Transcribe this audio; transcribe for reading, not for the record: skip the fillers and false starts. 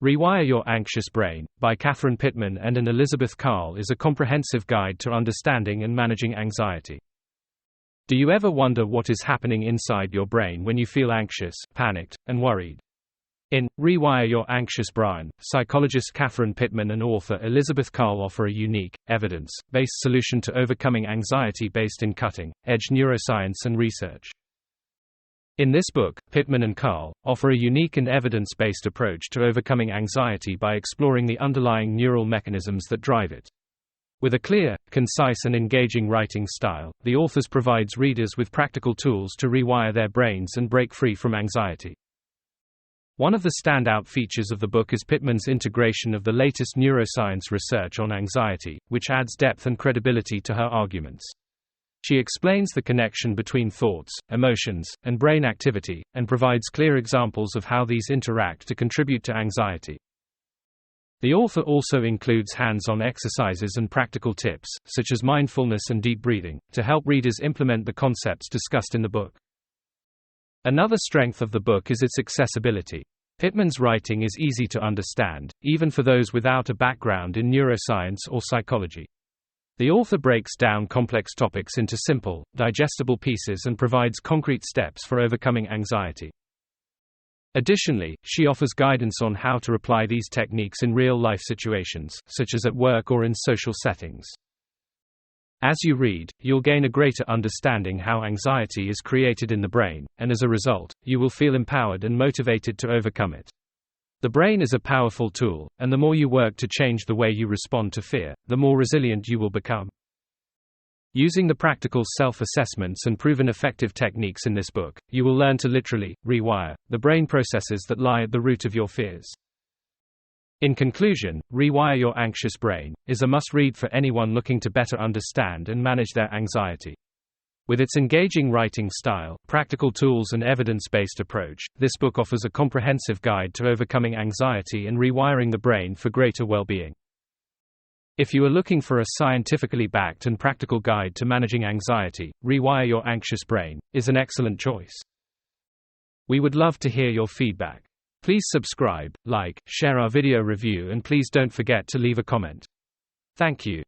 Rewire Your Anxious Brain, by Pittman and Elizabeth Karle, is a comprehensive guide to understanding and managing anxiety. Do you ever wonder what is happening inside your brain when you feel anxious, panicked, and worried? In Rewire Your Anxious Brain, psychologist Pittman and author Elizabeth Karle offer a unique, evidence-based solution to overcoming anxiety based in cutting-edge neuroscience and research. In this book, Pittman and Karle offer a unique and evidence-based approach to overcoming anxiety by exploring the underlying neural mechanisms that drive it. With a clear, concise and engaging writing style, the authors provides readers with practical tools to rewire their brains and break free from anxiety. One of the standout features of the book is Pittman's integration of the latest neuroscience research on anxiety, which adds depth and credibility to her arguments. She explains the connection between thoughts, emotions, and brain activity, and provides clear examples of how these interact to contribute to anxiety. The author also includes hands-on exercises and practical tips, such as mindfulness and deep breathing, to help readers implement the concepts discussed in the book. Another strength of the book is its accessibility. Pittman's writing is easy to understand, even for those without a background in neuroscience or psychology. The author breaks down complex topics into simple, digestible pieces and provides concrete steps for overcoming anxiety. Additionally, she offers guidance on how to apply these techniques in real-life situations, such as at work or in social settings. As you read, you'll gain a greater understanding how anxiety is created in the brain, and as a result, you will feel empowered and motivated to overcome it. The brain is a powerful tool, and the more you work to change the way you respond to fear, the more resilient you will become. Using the practical self-assessments and proven effective techniques in this book, you will learn to literally rewire the brain processes that lie at the root of your fears. In conclusion, Rewire Your Anxious Brain is a must-read for anyone looking to better understand and manage their anxiety. With its engaging writing style, practical tools and evidence-based approach, this book offers a comprehensive guide to overcoming anxiety and rewiring the brain for greater well-being. If you are looking for a scientifically backed and practical guide to managing anxiety, Rewire Your Anxious Brain is an excellent choice. We would love to hear your feedback. Please subscribe, like, share our video review, and please don't forget to leave a comment. Thank you.